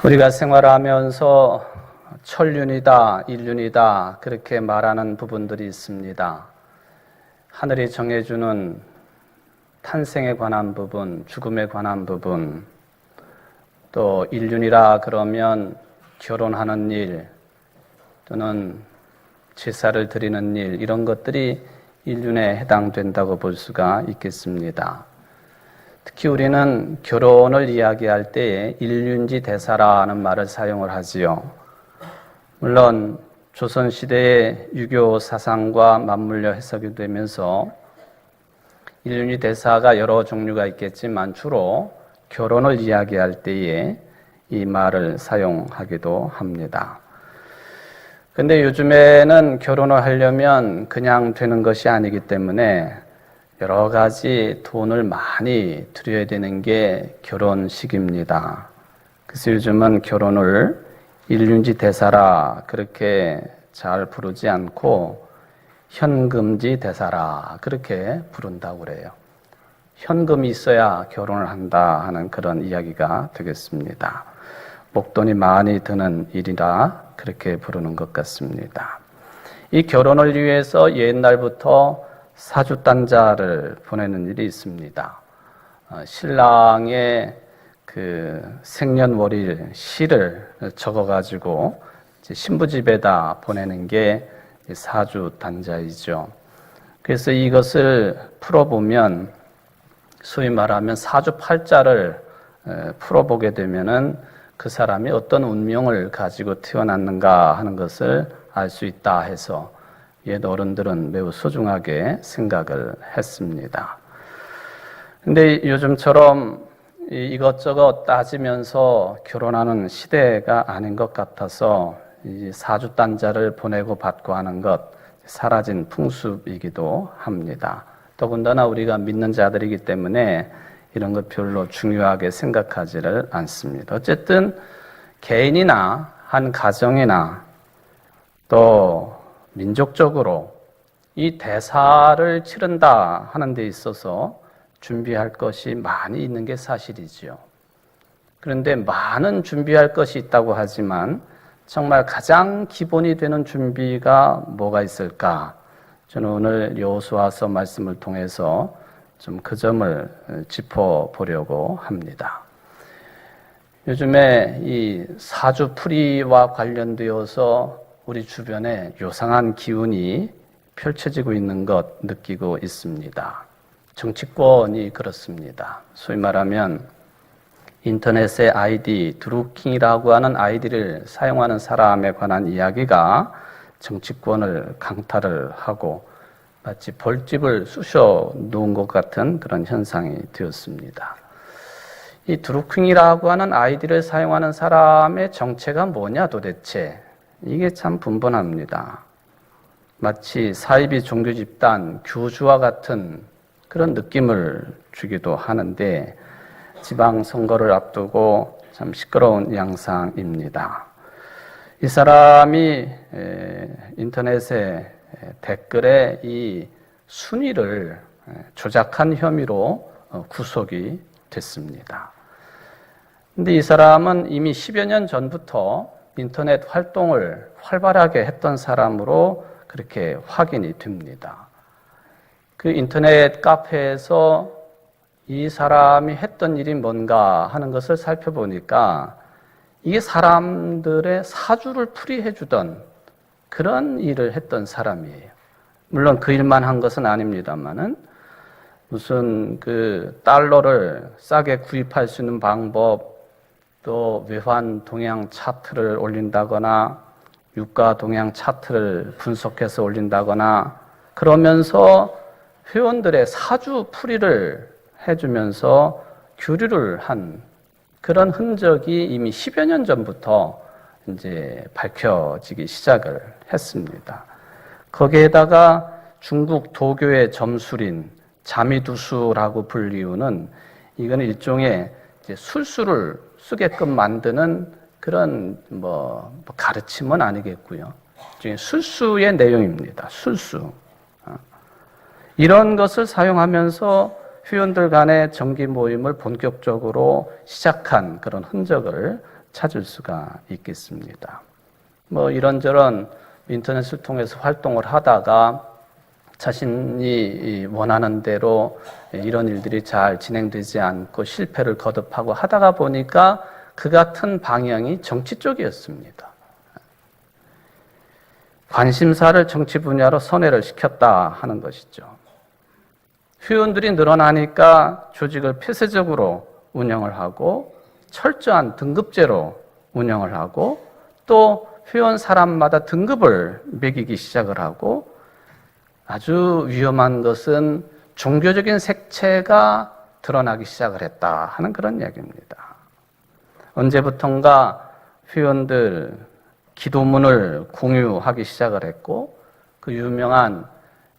우리가 생활하면서 천륜이다, 일륜이다 그렇게 말하는 부분들이 있습니다. 하늘이 정해주는 탄생에 관한 부분, 죽음에 관한 부분, 또 일륜이라 그러면 결혼하는 일 또는 제사를 드리는 일, 이런 것들이 일륜에 해당된다고 볼 수가 있겠습니다. 특히 우리는 결혼을 이야기할 때에 일륜지 대사라는 말을 사용을 하지요. 물론 조선시대의 유교 사상과 맞물려 해석이 되면서 일륜지 대사가 여러 종류가 있겠지만 주로 결혼을 이야기할 때에 이 말을 사용하기도 합니다. 근데 요즘에는 결혼을 하려면 그냥 되는 것이 아니기 때문에 여러 가지 돈을 많이 들여야 되는 게 결혼식입니다. 그래서 요즘은 결혼을 일륜지 대사라 그렇게 잘 부르지 않고 현금지 대사라 그렇게 부른다고 그래요. 현금이 있어야 결혼을 한다 하는 그런 이야기가 되겠습니다. 목돈이 많이 드는 일이라 그렇게 부르는 것 같습니다. 이 결혼을 위해서 옛날부터 사주단자를 보내는 일이 있습니다. 신랑의 그 생년월일 시를 적어가지고 신부집에다 보내는 게 사주단자이죠. 그래서 이것을 풀어보면 소위 말하면 사주팔자를 풀어보게 되면은 그 사람이 어떤 운명을 가지고 태어났는가 하는 것을 알 수 있다 해서 옛 어른들은 매우 소중하게 생각을 했습니다. 근데 요즘처럼 이것저것 따지면서 결혼하는 시대가 아닌 것 같아서 이 사주단자를 보내고 받고 하는 것 사라진 풍습이기도 합니다. 더군다나 우리가 믿는 자들이기 때문에 이런 것 별로 중요하게 생각하지를 않습니다. 어쨌든 개인이나 한 가정이나 또 민족적으로 이 대사를 치른다 하는 데 있어서 준비할 것이 많이 있는 게 사실이지요. 그런데 많은 준비할 것이 있다고 하지만 정말 가장 기본이 되는 준비가 뭐가 있을까? 저는 오늘 여호수아서 말씀을 통해서 좀 그 점을 짚어보려고 합니다. 요즘에 이 사주풀이와 관련되어서 우리 주변에 요상한 기운이 펼쳐지고 있는 것 느끼고 있습니다. 정치권이 그렇습니다. 소위 말하면 인터넷의 아이디, 드루킹이라고 하는 아이디를 사용하는 사람에 관한 이야기가 정치권을 강탈을 하고 마치 벌집을 쑤셔 놓은 것 같은 그런 현상이 되었습니다. 이 드루킹이라고 하는 아이디를 사용하는 사람의 정체가 뭐냐 도대체? 이게 참 분분합니다. 마치 사이비 종교 집단, 교주와 같은 그런 느낌을 주기도 하는데 지방선거를 앞두고 참 시끄러운 양상입니다. 이 사람이 인터넷에 댓글에 이 순위를 조작한 혐의로 구속이 됐습니다. 근데 이 사람은 이미 10여 년 전부터 인터넷 활동을 활발하게 했던 사람으로 그렇게 확인이 됩니다. 그 인터넷 카페에서 이 사람이 했던 일이 뭔가 하는 것을 살펴보니까 이게 사람들의 사주를 풀이해 주던 그런 일을 했던 사람이에요. 물론 그 일만 한 것은 아닙니다만은 무슨 그 달러를 싸게 구입할 수 있는 방법, 또 외환 동향 차트를 올린다거나 유가 동향 차트를 분석해서 올린다거나 그러면서 회원들의 사주 풀이를 해주면서 교류를 한 그런 흔적이 이미 10여 년 전부터 이제 밝혀지기 시작을 했습니다. 거기에다가 중국 도교의 점술인 자미두수라고 불리우는 이건 일종의 이제 술수를 쓰게끔 만드는 그런 가르침은 아니겠고요. 술수의 내용입니다. 술수. 이런 것을 사용하면서 회원들 간의 정기 모임을 본격적으로 시작한 그런 흔적을 찾을 수가 있겠습니다. 뭐 이런저런 인터넷을 통해서 활동을 하다가 자신이 원하는 대로 이런 일들이 잘 진행되지 않고 실패를 거듭하고 하다가 보니까 그 같은 방향이 정치 쪽이었습니다. 관심사를 정치 분야로 선회를 시켰다 하는 것이죠. 회원들이 늘어나니까 조직을 폐쇄적으로 운영을 하고 철저한 등급제로 운영을 하고 또 회원 사람마다 등급을 매기기 시작을 하고 아주 위험한 것은 종교적인 색채가 드러나기 시작을 했다 하는 그런 이야기입니다. 언제부턴가 회원들 기도문을 공유하기 시작을 했고 그 유명한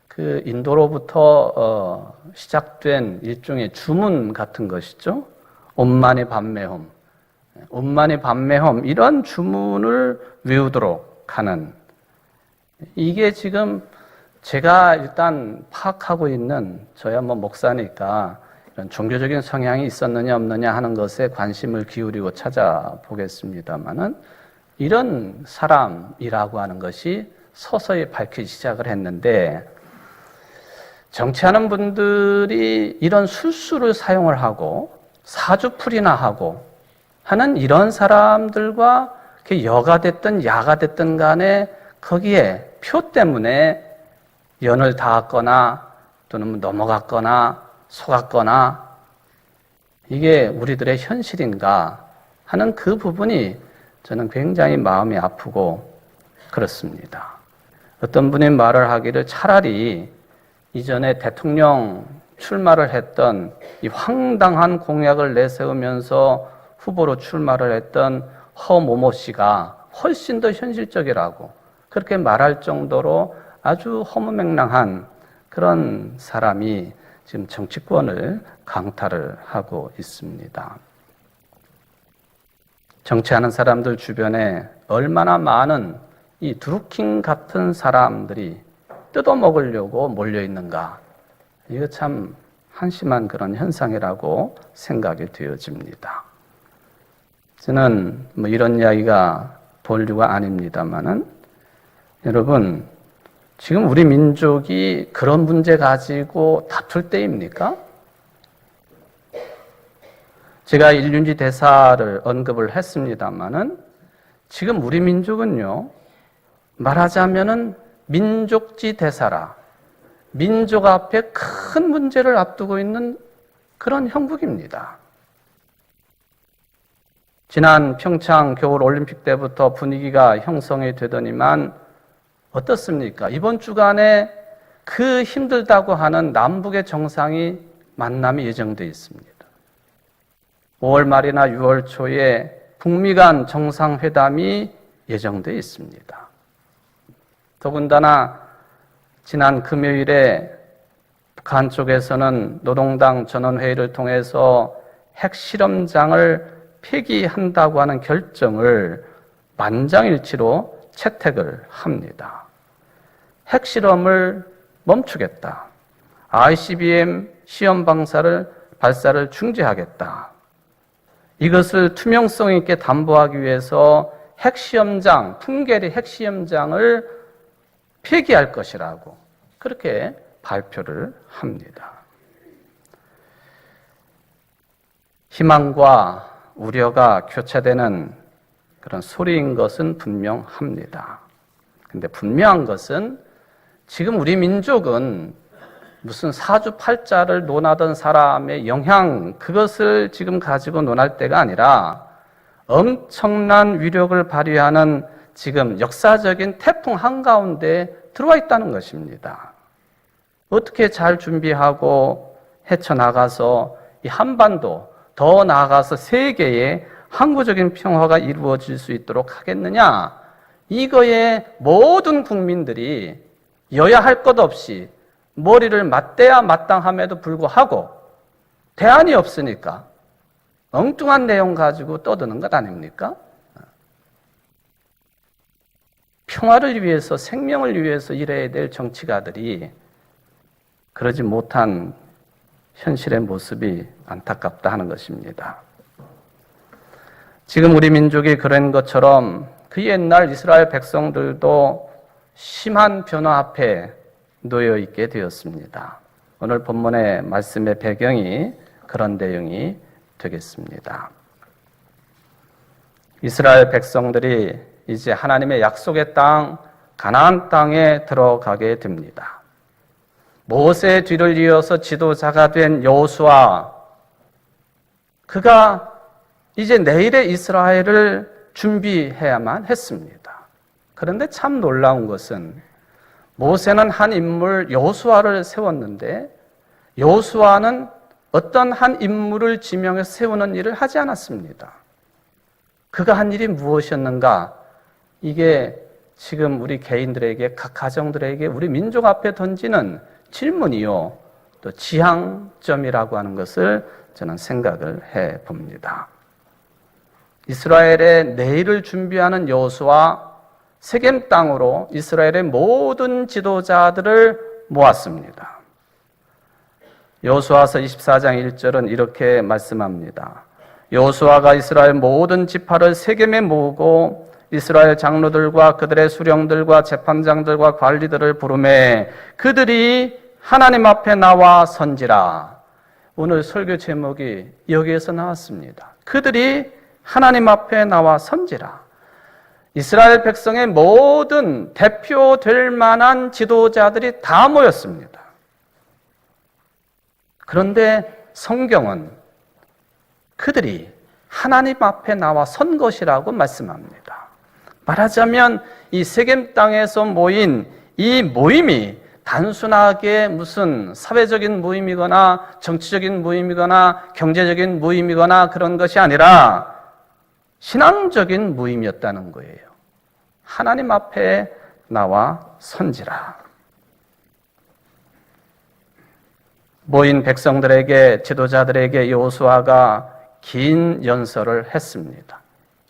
그 인도로부터 시작된 일종의 주문 같은 것이죠. 옴마니 밤메홈, 옴마니 밤메홈 이런 주문을 외우도록 하는 이게 지금 제가 일단 파악하고 있는 저야 뭐 목사니까 이런 종교적인 성향이 있었느냐 없느냐 하는 것에 관심을 기울이고 찾아보겠습니다만은 이런 사람이라고 하는 것이 서서히 밝히기 시작을 했는데 정치하는 분들이 이런 술수를 사용을 하고 사주풀이나 하고 하는 이런 사람들과 여가 됐든 야가 됐든 간에 거기에 표 때문에 연을 닿았거나 또는 넘어갔거나 속았거나 이게 우리들의 현실인가 하는 그 부분이 저는 굉장히 마음이 아프고 그렇습니다. 어떤 분이 말을 하기를 차라리 이전에 대통령 출마를 했던 이 황당한 공약을 내세우면서 후보로 출마를 했던 허모모 씨가 훨씬 더 현실적이라고 그렇게 말할 정도로 아주 허무맹랑한 그런 사람이 지금 정치권을 강탈을 하고 있습니다. 정치하는 사람들 주변에 얼마나 많은 이 드루킹 같은 사람들이 뜯어먹으려고 몰려있는가. 이거 참 한심한 그런 현상이라고 생각이 되어집니다. 저는 뭐 이런 이야기가 본류가 아닙니다만은 여러분 지금 우리 민족이 그런 문제 가지고 다툴 때입니까? 제가 일륜지 대사를 언급을 했습니다마는 지금 우리 민족은요, 말하자면은 민족지 대사라, 민족 앞에 큰 문제를 앞두고 있는 그런 형국입니다. 지난 평창 겨울 올림픽 때부터 분위기가 형성이 되더니만 어떻습니까? 이번 주간에 그 힘들다고 하는 남북의 정상이 만남이 예정되어 있습니다. 5월 말이나 6월 초에 북미 간 정상회담이 예정되어 있습니다. 더군다나 지난 금요일에 북한 쪽에서는 노동당 전원회의를 통해서 핵실험장을 폐기한다고 하는 결정을 만장일치로 채택을 합니다. 핵실험을 멈추겠다. ICBM 시험 발사를 중지하겠다. 이것을 투명성 있게 담보하기 위해서 핵시험장, 풍계리 핵시험장을 폐기할 것이라고 그렇게 발표를 합니다. 희망과 우려가 교차되는 그런 소리인 것은 분명합니다. 근데 분명한 것은 지금 우리 민족은 무슨 사주팔자를 논하던 사람의 영향, 그것을 지금 가지고 논할 때가 아니라 엄청난 위력을 발휘하는 지금 역사적인 태풍 한가운데 들어와 있다는 것입니다. 어떻게 잘 준비하고 헤쳐나가서 이 한반도, 더 나아가서 세계의 항구적인 평화가 이루어질 수 있도록 하겠느냐? 이거에 모든 국민들이 여야 할 것 없이 머리를 맞대야 마땅함에도 불구하고 대안이 없으니까 엉뚱한 내용 가지고 떠드는 것 아닙니까? 평화를 위해서, 생명을 위해서 일해야 될 정치가들이 그러지 못한 현실의 모습이 안타깝다 하는 것입니다. 지금 우리 민족이 그런 것처럼 그 옛날 이스라엘 백성들도 심한 변화 앞에 놓여 있게 되었습니다. 오늘 본문의 말씀의 배경이 그런 내용이 되겠습니다. 이스라엘 백성들이 이제 하나님의 약속의 땅 가나안 땅에 들어가게 됩니다. 모세의 뒤를 이어서 지도자가 된 여호수아, 그가 이제 내일의 이스라엘을 준비해야만 했습니다. 그런데 참 놀라운 것은 모세는 한 인물 여호수아를 세웠는데 여호수아는 어떤 한 인물을 지명해서 세우는 일을 하지 않았습니다. 그가 한 일이 무엇이었는가? 이게 지금 우리 개인들에게, 각 가정들에게, 우리 민족 앞에 던지는 질문이요, 또 지향점이라고 하는 것을 저는 생각을 해봅니다. 이스라엘의 내일을 준비하는 여호수아, 세겜 땅으로 이스라엘의 모든 지도자들을 모았습니다. 여호수아서 24장 1절은 이렇게 말씀합니다. 여호수아가 이스라엘 모든 지파를 세겜에 모으고 이스라엘 장로들과 그들의 수령들과 재판장들과 관리들을 부르매 그들이 하나님 앞에 나와 선지라. 오늘 설교 제목이 여기에서 나왔습니다. 그들이 하나님 앞에 나와 선지라. 이스라엘 백성의 모든 대표될 만한 지도자들이 다 모였습니다. 그런데 성경은 그들이 하나님 앞에 나와 선 것이라고 말씀합니다. 말하자면 이 세겜 땅에서 모인 이 모임이 단순하게 무슨 사회적인 모임이거나 정치적인 모임이거나 경제적인 모임이거나 그런 것이 아니라 신앙적인 모임이었다는 거예요. 하나님 앞에 나와 선지라. 모인 백성들에게, 지도자들에게 여호수아가 긴 연설을 했습니다.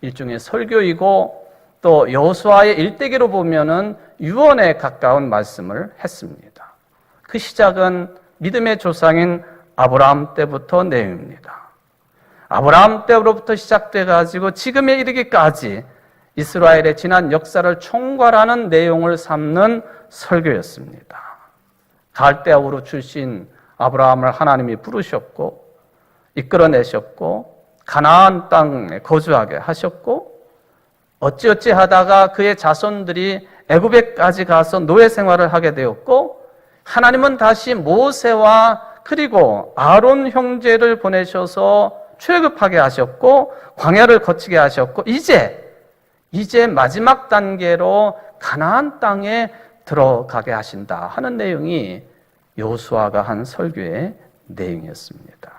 일종의 설교이고 또 여호수아의 일대기로 보면은 유언에 가까운 말씀을 했습니다. 그 시작은 믿음의 조상인 아브라함 때부터 내용입니다. 아브라함 때로부터 시작돼 가지고 지금에 이르기까지 이스라엘의 지난 역사를 총괄하는 내용을 삼는 설교였습니다. 갈대아 우르 출신 아브라함을 하나님이 부르셨고 이끌어내셨고 가나안 땅에 거주하게 하셨고 어찌어찌 하다가 그의 자손들이 애굽에까지 가서 노예 생활을 하게 되었고 하나님은 다시 모세와 그리고 아론 형제를 보내셔서 출애굽하게 하셨고 광야를 거치게 하셨고 이제 마지막 단계로 가나안 땅에 들어가게 하신다 하는 내용이 여호수아가 한 설교의 내용이었습니다.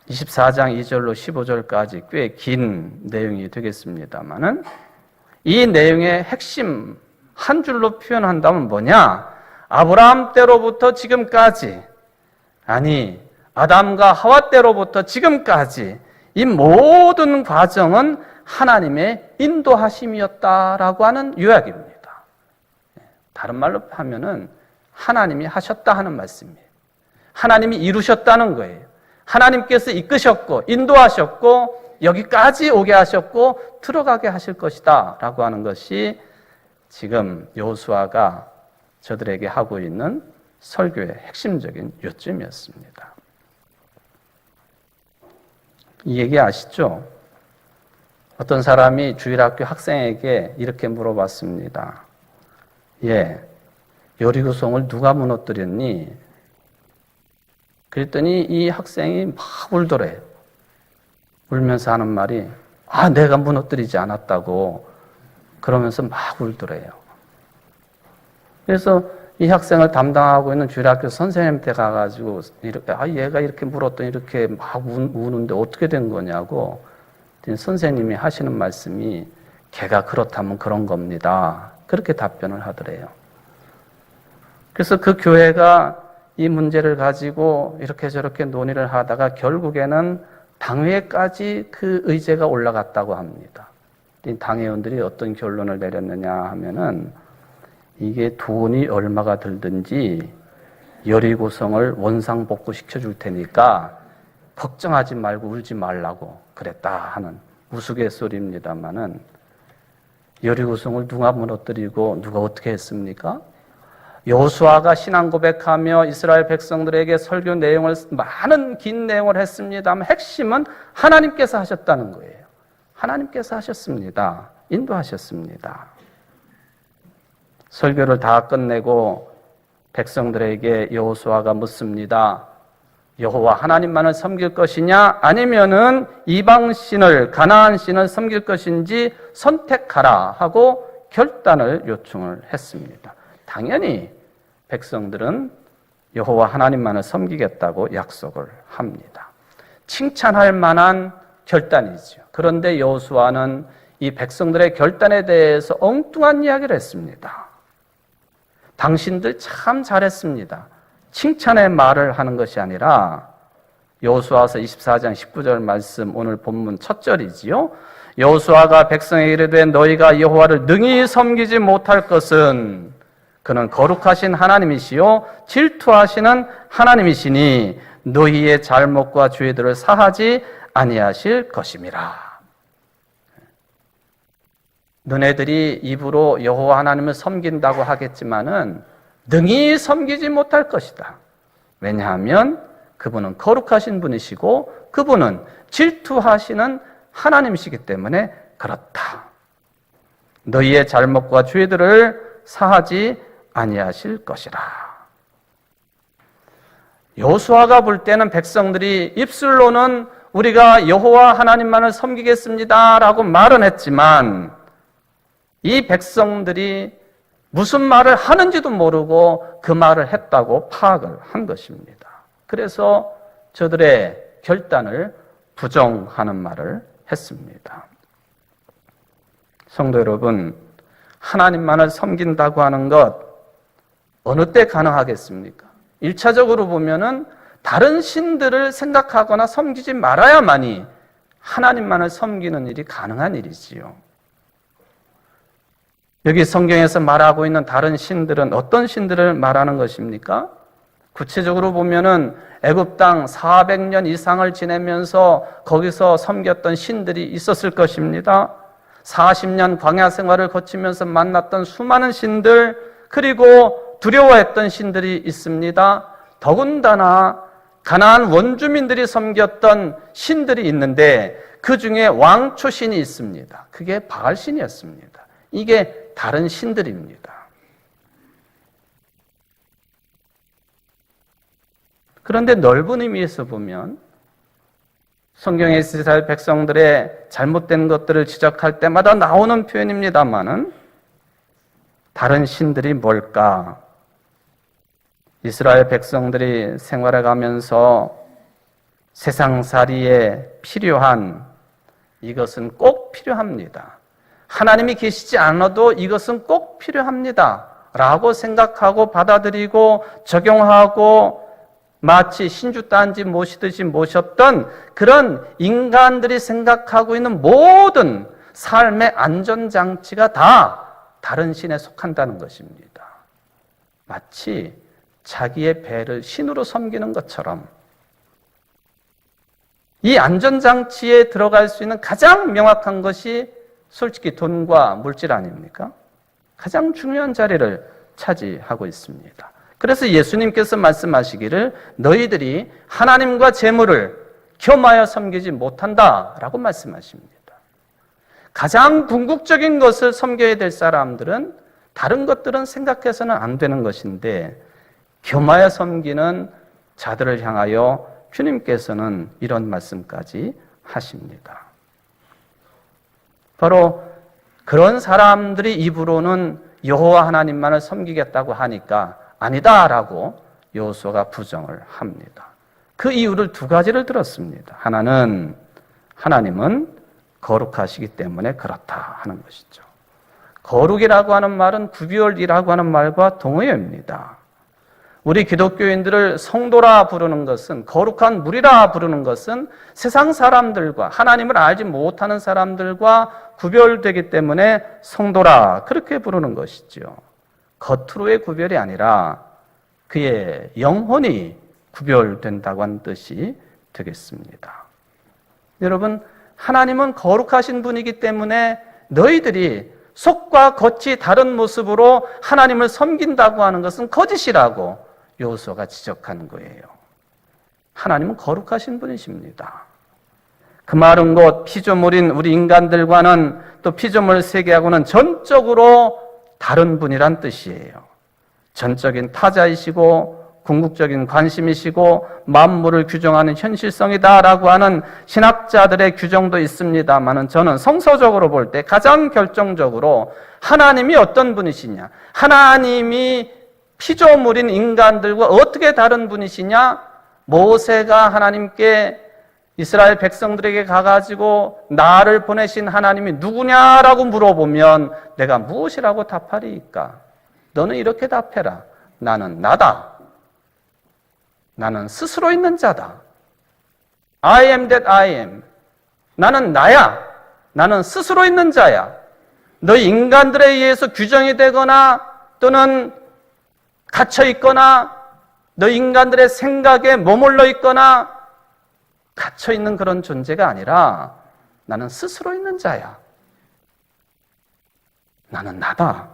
24장 2절로 15절까지 꽤 긴 내용이 되겠습니다만은 이 내용의 핵심 한 줄로 표현한다면 뭐냐? 아브라함 때로부터 지금까지, 아니 아담과 하와 때로부터 지금까지 이 모든 과정은 하나님의 인도하심이었다라고 하는 요약입니다. 다른 말로 하면은 하나님이 하셨다 하는 말씀이에요. 하나님이 이루셨다는 거예요. 하나님께서 이끄셨고 인도하셨고 여기까지 오게 하셨고 들어가게 하실 것이다 라고 하는 것이 지금 여호수아가 저들에게 하고 있는 설교의 핵심적인 요점이었습니다. 이 얘기 아시죠? 어떤 사람이 주일학교 학생에게 이렇게 물어봤습니다. 여리고성을 누가 무너뜨렸니? 그랬더니 이 학생이 막 울더래요. 울면서 하는 말이 내가 무너뜨리지 않았다고 그러면서 막 울더래요. 그래서 이 학생을 담당하고 있는 주일학교 선생님한테 가가지고 이렇게 얘가 이렇게 물었더니 이렇게 막 우는데 어떻게 된 거냐고 선생님이 하시는 말씀이 걔가 그렇다면 그런 겁니다. 그렇게 답변을 하더래요. 그래서 그 교회가 이 문제를 가지고 이렇게 저렇게 논의를 하다가 결국에는 당회까지 그 의제가 올라갔다고 합니다. 당회원들이 어떤 결론을 내렸느냐 하면은 이게 돈이 얼마가 들든지 여리고성을 원상복구 시켜줄 테니까 걱정하지 말고 울지 말라고 그랬다 하는 우스갯소리입니다마는 여리고성을 누가 무너뜨리고 누가 어떻게 했습니까? 여호수아가 신앙 고백하며 이스라엘 백성들에게 설교 내용을 많은 긴 내용을 했습니다만 핵심은 하나님께서 하셨다는 거예요. 하나님께서 하셨습니다. 인도하셨습니다. 설교를 다 끝내고 백성들에게 여호수아가 묻습니다. 여호와 하나님만을 섬길 것이냐 아니면은 이방 신을 가나안 신을 섬길 것인지 선택하라 하고 결단을 요청을 했습니다. 당연히 백성들은 여호와 하나님만을 섬기겠다고 약속을 합니다. 칭찬할 만한 결단이죠. 그런데 여호수아는 이 백성들의 결단에 대해서 엉뚱한 이야기를 했습니다. 당신들 참 잘했습니다. 칭찬의 말을 하는 것이 아니라 여호수아서 24장 19절 말씀 오늘 본문 첫 절이지요. 여호수아가 백성에게 이르되 너희가 여호와를 능히 섬기지 못할 것은 그는 거룩하신 하나님이시요 질투하시는 하나님이시니 너희의 잘못과 죄들을 사하지 아니하실 것임이라. 너네들이 입으로 여호와 하나님을 섬긴다고 하겠지만은 능히 섬기지 못할 것이다. 왜냐하면 그분은 거룩하신 분이시고 그분은 질투하시는 하나님이시기 때문에 그렇다. 너희의 잘못과 죄들을 사하지 아니하실 것이라. 여호수아가 볼 때는 백성들이 입술로는 우리가 여호와 하나님만을 섬기겠습니다라고 말은 했지만 이 백성들이 무슨 말을 하는지도 모르고 그 말을 했다고 파악을 한 것입니다. 그래서 저들의 결단을 부정하는 말을 했습니다. 성도 여러분, 하나님만을 섬긴다고 하는 것 어느 때 가능하겠습니까? 1차적으로 보면은 다른 신들을 생각하거나 섬기지 말아야만이 하나님만을 섬기는 일이 가능한 일이지요. 여기 성경에서 말하고 있는 다른 신들은 어떤 신들을 말하는 것입니까? 구체적으로 보면은 애굽 땅 400년 이상을 지내면서 거기서 섬겼던 신들이 있었을 것입니다. 40년 광야 생활을 거치면서 만났던 수많은 신들, 그리고 두려워했던 신들이 있습니다. 더군다나 가나안 원주민들이 섬겼던 신들이 있는데 그 중에 왕초신이 있습니다. 그게 바알신이었습니다. 이게 다른 신들입니다. 그런데 넓은 의미에서 보면 성경의 이스라엘 백성들의 잘못된 것들을 지적할 때마다 나오는 표현입니다만은 다른 신들이 뭘까? 이스라엘 백성들이 생활해 가면서 세상살이에 필요한 이것은 꼭 필요합니다. 하나님이 계시지 않아도 이것은 꼭 필요합니다. 라고 생각하고 받아들이고 적용하고 마치 신주단지 모시듯이 모셨던 그런 인간들이 생각하고 있는 모든 삶의 안전장치가 다 다른 신에 속한다는 것입니다. 마치 자기의 배를 신으로 섬기는 것처럼 이 안전장치에 들어갈 수 있는 가장 명확한 것이 솔직히 돈과 물질 아닙니까? 가장 중요한 자리를 차지하고 있습니다. 그래서 예수님께서 말씀하시기를 너희들이 하나님과 재물을 겸하여 섬기지 못한다라고 말씀하십니다. 가장 궁극적인 것을 섬겨야 될 사람들은 다른 것들은 생각해서는 안 되는 것인데 겸하여 섬기는 자들을 향하여 주님께서는 이런 말씀까지 하십니다. 바로 그런 사람들이 입으로는 여호와 하나님만을 섬기겠다고 하니까 아니다라고 여호수아가 부정을 합니다. 그 이유를 두 가지를 들었습니다. 하나는 하나님은 거룩하시기 때문에 그렇다 하는 것이죠. 거룩이라고 하는 말은 구별이라고 하는 말과 동의어입니다. 우리 기독교인들을 성도라 부르는 것은, 거룩한 무리라 부르는 것은 세상 사람들과 하나님을 알지 못하는 사람들과 구별되기 때문에 성도라 그렇게 부르는 것이죠. 겉으로의 구별이 아니라 그의 영혼이 구별된다고 하는 뜻이 되겠습니다. 여러분, 하나님은 거룩하신 분이기 때문에 너희들이 속과 겉이 다른 모습으로 하나님을 섬긴다고 하는 것은 거짓이라고 여호수아가 지적하는 거예요. 하나님은 거룩하신 분이십니다. 그 말은 곧 피조물인 우리 인간들과는 또 피조물 세계하고는 전적으로 다른 분이란 뜻이에요. 전적인 타자이시고 궁극적인 관심이시고 만물을 규정하는 현실성이다라고 하는 신학자들의 규정도 있습니다만 저는 성서적으로 볼 때 가장 결정적으로 하나님이 어떤 분이시냐, 하나님이 피조물인 인간들과 어떻게 다른 분이시냐, 모세가 하나님께 이스라엘 백성들에게 가가지고 나를 보내신 하나님이 누구냐라고 물어보면 내가 무엇이라고 답하리이까? 너는 이렇게 답해라. 나는 나다. 나는 스스로 있는 자다. I am that I am. 나는 나야. 나는 스스로 있는 자야. 너희 인간들에 의해서 규정이 되거나 또는 갇혀 있거나 너희 인간들의 생각에 머물러 있거나 갇혀 있는 그런 존재가 아니라 나는 스스로 있는 자야. 나는 나다.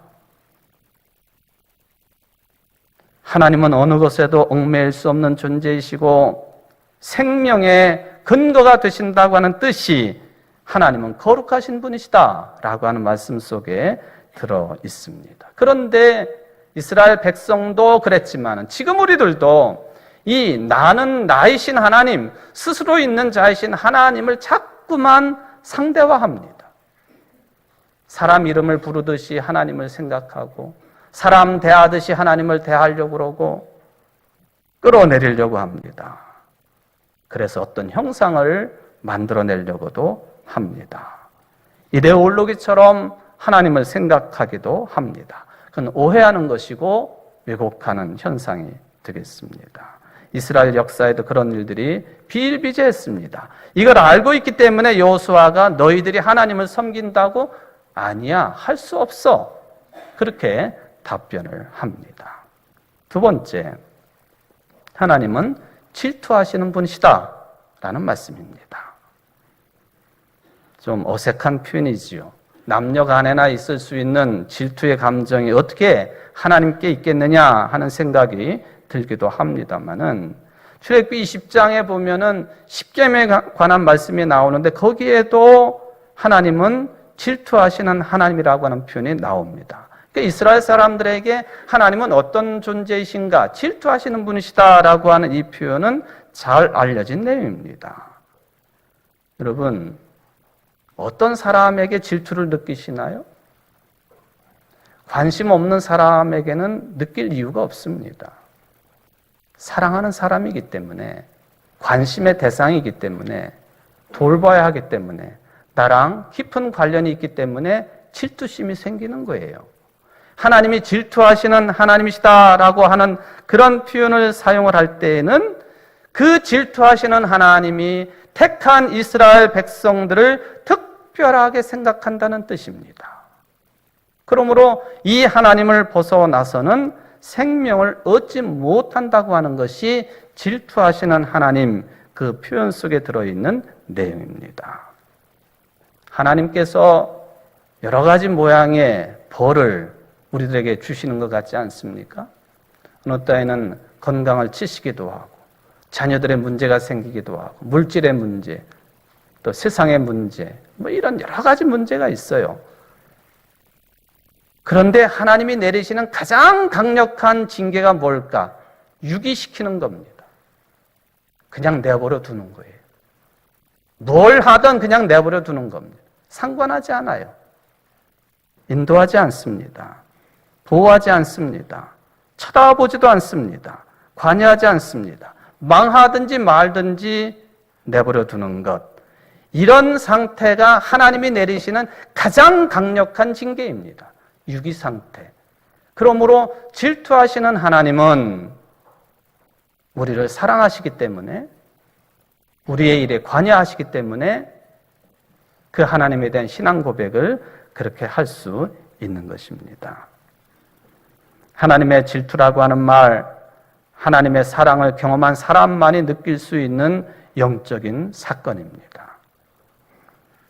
하나님은 어느 것에도 얽매일 수 없는 존재이시고 생명의 근거가 되신다고 하는 뜻이 하나님은 거룩하신 분이시다라고 하는 말씀 속에 들어 있습니다. 그런데 이스라엘 백성도 그랬지만 지금 우리들도 이 나는 나이신 하나님, 스스로 있는 자이신 하나님을 자꾸만 상대화합니다. 사람 이름을 부르듯이 하나님을 생각하고 사람 대하듯이 하나님을 대하려고 그러고 끌어내리려고 합니다. 그래서 어떤 형상을 만들어내려고도 합니다. 이데올로기처럼 하나님을 생각하기도 합니다. 그건 오해하는 것이고 왜곡하는 현상이 되겠습니다. 이스라엘 역사에도 그런 일들이 비일비재했습니다. 이걸 알고 있기 때문에 여호수아가 너희들이 하나님을 섬긴다고 아니야, 할 수 없어. 그렇게 답변을 합니다. 두 번째, 하나님은 질투하시는 분이시다 라는 말씀입니다. 좀 어색한 표현이지요. 남녀 간에나 있을 수 있는 질투의 감정이 어떻게 하나님께 있겠느냐 하는 생각이 들기도 합니다만은 출애굽기 20장에 보면은 십계명에 관한 말씀이 나오는데 거기에도 하나님은 질투하시는 하나님이라고 하는 표현이 나옵니다. 그러니까 이스라엘 사람들에게 하나님은 어떤 존재이신가, 질투하시는 분이시다라고 하는 이 표현은 잘 알려진 내용입니다. 여러분, 어떤 사람에게 질투를 느끼시나요? 관심 없는 사람에게는 느낄 이유가 없습니다. 사랑하는 사람이기 때문에, 관심의 대상이기 때문에, 돌봐야 하기 때문에, 나랑 깊은 관련이 있기 때문에 질투심이 생기는 거예요. 하나님이 질투하시는 하나님이시다라고 하는 그런 표현을 사용을 할 때에는 그 질투하시는 하나님이 택한 이스라엘 백성들을 특별하게 생각한다는 뜻입니다. 그러므로 이 하나님을 벗어나서는 생명을 얻지 못한다고 하는 것이 질투하시는 하나님 그 표현 속에 들어있는 내용입니다. 하나님께서 여러 가지 모양의 벌을 우리들에게 주시는 것 같지 않습니까? 어느 때에는 건강을 치시기도 하고 자녀들의 문제가 생기기도 하고 물질의 문제, 또 세상의 문제, 이런 여러 가지 문제가 있어요. 그런데 하나님이 내리시는 가장 강력한 징계가 뭘까? 유기시키는 겁니다. 그냥 내버려 두는 거예요. 뭘 하든 그냥 내버려 두는 겁니다. 상관하지 않아요. 인도하지 않습니다. 보호하지 않습니다. 쳐다보지도 않습니다. 관여하지 않습니다. 망하든지 말든지 내버려 두는 것. 이런 상태가 하나님이 내리시는 가장 강력한 징계입니다. 유기 상태. 그러므로 질투하시는 하나님은 우리를 사랑하시기 때문에, 우리의 일에 관여하시기 때문에 그 하나님에 대한 신앙 고백을 그렇게 할 수 있는 것입니다. 하나님의 질투라고 하는 말, 하나님의 사랑을 경험한 사람만이 느낄 수 있는 영적인 사건입니다.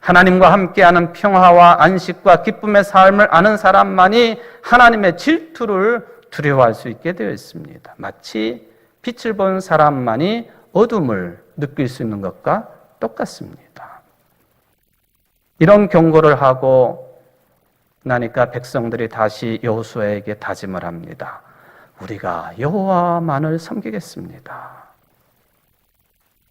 하나님과 함께하는 평화와 안식과 기쁨의 삶을 아는 사람만이 하나님의 질투를 두려워할 수 있게 되어 있습니다. 마치 빛을 본 사람만이 어둠을 느낄 수 있는 것과 똑같습니다. 이런 경고를 하고 나니까 백성들이 다시 여호수아에게 다짐을 합니다. 우리가 여호와만을 섬기겠습니다.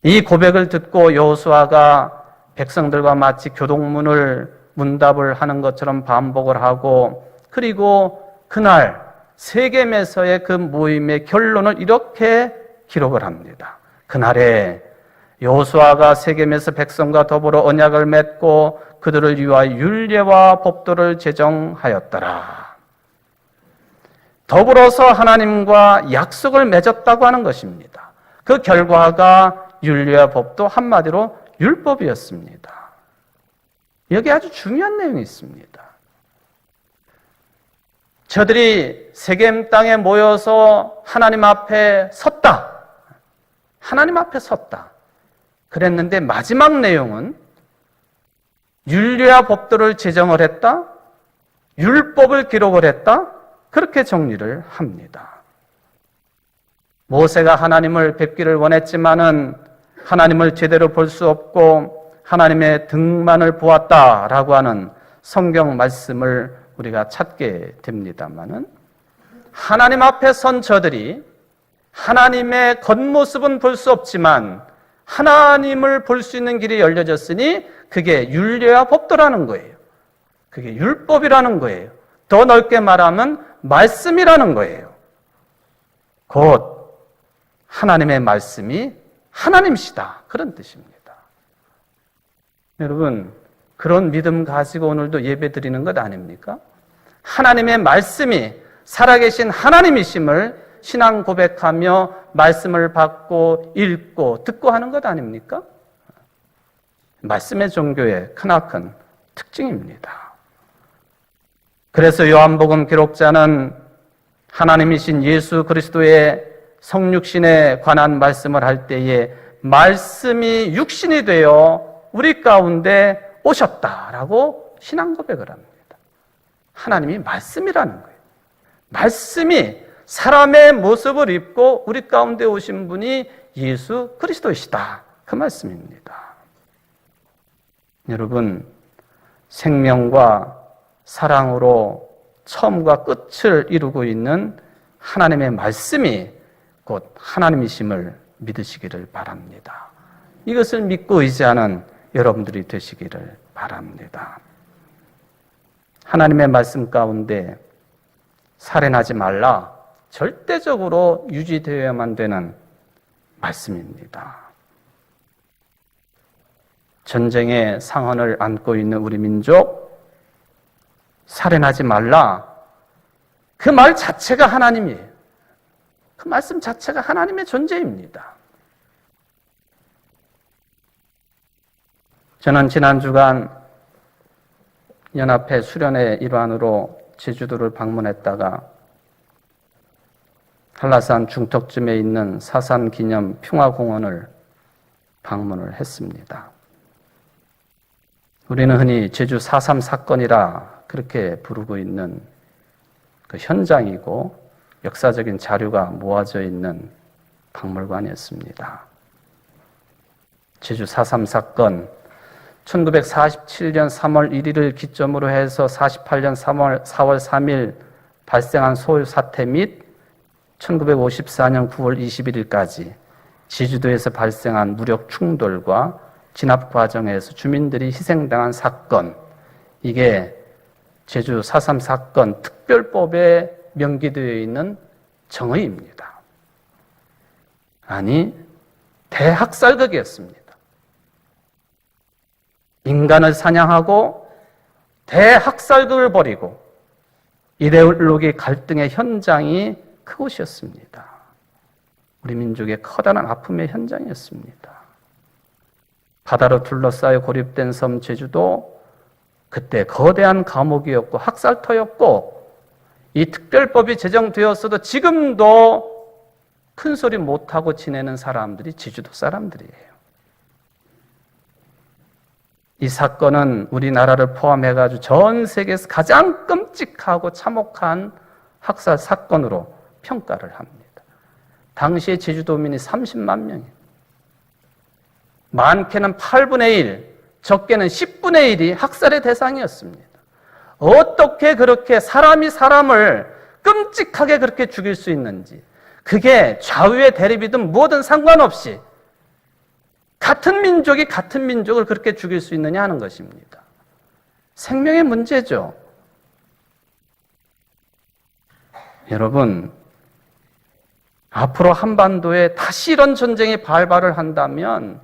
이 고백을 듣고 여호수아가 백성들과 마치 교동문을 문답을 하는 것처럼 반복을 하고, 그리고 그날 세겜에서의 그 모임의 결론을 이렇게 기록을 합니다. 그날에 여호수아가 세겜에서 백성과 더불어 언약을 맺고 그들을 위하여 율례와 법도를 제정하였더라. 더불어서 하나님과 약속을 맺었다고 하는 것입니다. 그 결과가 율례와 법도, 한마디로 율법이었습니다. 여기 아주 중요한 내용이 있습니다. 저들이 세겜 땅에 모여서 하나님 앞에 섰다. 하나님 앞에 섰다. 그랬는데 마지막 내용은 율례와 법도를 제정을 했다. 율법을 기록을 했다. 그렇게 정리를 합니다. 모세가 하나님을 뵙기를 원했지만은 하나님을 제대로 볼 수 없고 하나님의 등만을 보았다라고 하는 성경 말씀을 우리가 찾게 됩니다만은, 하나님 앞에 선 저들이 하나님의 겉모습은 볼 수 없지만 하나님을 볼 수 있는 길이 열려졌으니 그게 율례와 법도라는 거예요. 그게 율법이라는 거예요. 더 넓게 말하면 말씀이라는 거예요. 곧 하나님의 말씀이 하나님이시다, 그런 뜻입니다. 여러분, 그런 믿음 가지고 오늘도 예배 드리는 것 아닙니까? 하나님의 말씀이 살아계신 하나님이심을 신앙 고백하며 말씀을 받고 읽고 듣고 하는 것 아닙니까? 말씀의 종교의 크나큰 특징입니다. 그래서 요한복음 기록자는 하나님이신 예수 그리스도의 성육신에 관한 말씀을 할 때에 말씀이 육신이 되어 우리 가운데 오셨다라고 신앙 고백을 합니다. 하나님이 말씀이라는 거예요. 말씀이 사람의 모습을 입고 우리 가운데 오신 분이 예수 그리스도이시다, 그 말씀입니다. 여러분, 생명과 사랑으로 처음과 끝을 이루고 있는 하나님의 말씀이 곧 하나님이심을 믿으시기를 바랍니다. 이것을 믿고 의지하는 여러분들이 되시기를 바랍니다. 하나님의 말씀 가운데 살인하지 말라, 절대적으로 유지되어야만 되는 말씀입니다. 전쟁의 상흔을 안고 있는 우리 민족, 살인하지 말라, 그 말 자체가 하나님이에요. 그 말씀 자체가 하나님의 존재입니다. 저는 지난 주간 연합회 수련회 일환으로 제주도를 방문했다가 한라산 중턱쯤에 있는 사산기념 평화공원을 방문을 했습니다. 우리는 흔히 제주 4.3 사건이라 그렇게 부르고 있는 그 현장이고 역사적인 자료가 모아져 있는 박물관이었습니다. 제주 4.3 사건, 1947년 3월 1일을 기점으로 해서 48년 4월 3일 발생한 소요 사태 및 1954년 9월 21일까지 제주도에서 발생한 무력 충돌과 진압 과정에서 주민들이 희생당한 사건, 이게 제주 4.3 사건 특별법에 명기되어 있는 정의입니다. 아니, 대학살극이었습니다. 인간을 사냥하고 대학살극을 벌이고 이데올로기 갈등의 현장이 그곳이었습니다. 우리 민족의 커다란 아픔의 현장이었습니다. 바다로 둘러싸여 고립된 섬 제주도, 그때 거대한 감옥이었고 학살터였고, 이 특별법이 제정되었어도 지금도 큰 소리 못하고 지내는 사람들이 제주도 사람들이에요. 이 사건은 우리나라를 포함해가지고 전 세계에서 가장 끔찍하고 참혹한 학살 사건으로 평가를 합니다. 당시에 제주도민이 30만 명이에요. 많게는 8분의 1, 적게는 10분의 1이 학살의 대상이었습니다. 어떻게 그렇게 사람이 사람을 끔찍하게 그렇게 죽일 수 있는지, 그게 좌우의 대립이든 뭐든 상관없이 같은 민족이 같은 민족을 그렇게 죽일 수 있느냐 하는 것입니다. 생명의 문제죠. 여러분, 앞으로 한반도에 다시 이런 전쟁이 발발을 한다면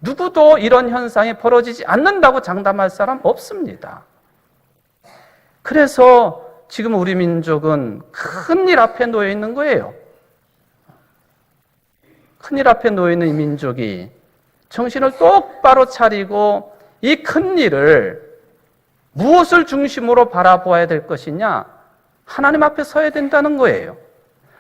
누구도 이런 현상이 벌어지지 않는다고 장담할 사람 없습니다. 그래서 지금 우리 민족은 큰일 앞에 놓여 있는 거예요. 큰일 앞에 놓여 있는 이 민족이 정신을 똑바로 차리고 이 큰일을 무엇을 중심으로 바라보아야 될 것이냐? 하나님 앞에 서야 된다는 거예요.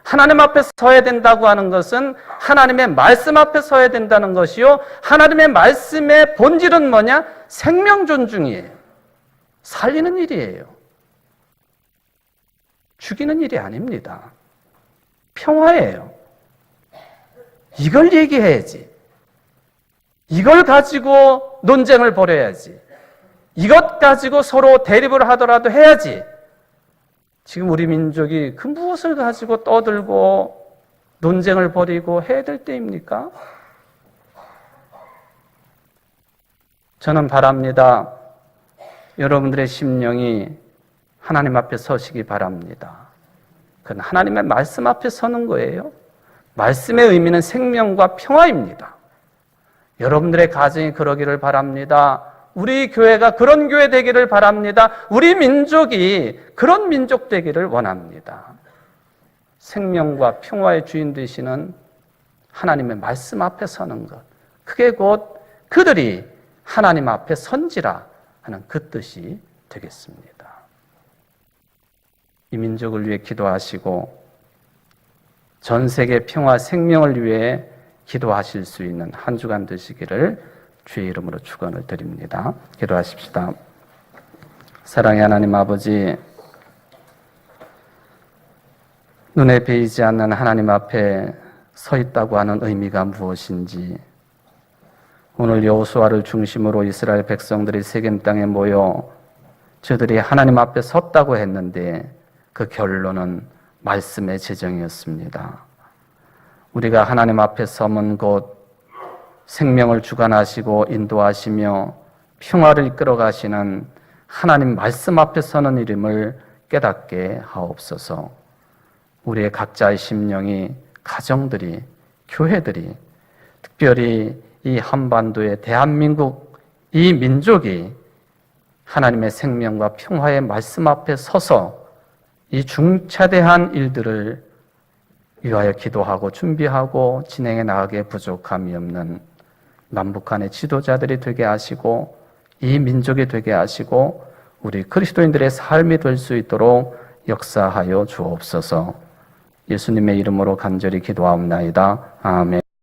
하나님 앞에 서야 된다고 하는 것은 하나님의 말씀 앞에 서야 된다는 것이요, 하나님의 말씀의 본질은 뭐냐? 생명 존중이에요. 살리는 일이에요. 죽이는 일이 아닙니다. 평화예요. 이걸 얘기해야지. 이걸 가지고 논쟁을 벌여야지. 이것 가지고 서로 대립을 하더라도 해야지. 지금 우리 민족이 그 무엇을 가지고 떠들고 논쟁을 벌이고 해야 될 때입니까? 저는 바랍니다. 여러분들의 심령이 하나님 앞에 서시기 바랍니다. 그건 하나님의 말씀 앞에 서는 거예요. 말씀의 의미는 생명과 평화입니다. 여러분들의 가정이 그러기를 바랍니다. 우리 교회가 그런 교회 되기를 바랍니다. 우리 민족이 그런 민족 되기를 원합니다. 생명과 평화의 주인 되시는 하나님의 말씀 앞에 서는 것, 그게 곧 그들이 하나님 앞에 선지라 하는 그 뜻이 되겠습니다. 이 민족을 위해 기도하시고 전 세계 평화 생명을 위해 기도하실 수 있는 한 주간 되시기를 주의 이름으로 축원을 드립니다. 기도하십시다. 사랑의 하나님 아버지, 눈에 보이지 않는 하나님 앞에 서 있다고 하는 의미가 무엇인지, 오늘 여호수아를 중심으로 이스라엘 백성들이 세겜 땅에 모여 저들이 하나님 앞에 섰다고 했는데 그 결론은 말씀의 제정이었습니다. 우리가 하나님 앞에 서면 곧 생명을 주관하시고 인도하시며 평화를 이끌어 가시는 하나님 말씀 앞에 서는 이름을 깨닫게 하옵소서. 우리의 각자의 심령이, 가정들이, 교회들이, 특별히 이 한반도의 대한민국 이 민족이 하나님의 생명과 평화의 말씀 앞에 서서 이 중차대한 일들을 위하여 기도하고 준비하고 진행해 나가기에 부족함이 없는 남북한의 지도자들이 되게 하시고 이 민족이 되게 하시고 우리 그리스도인들의 삶이 될 수 있도록 역사하여 주옵소서. 예수님의 이름으로 간절히 기도하옵나이다. 아멘.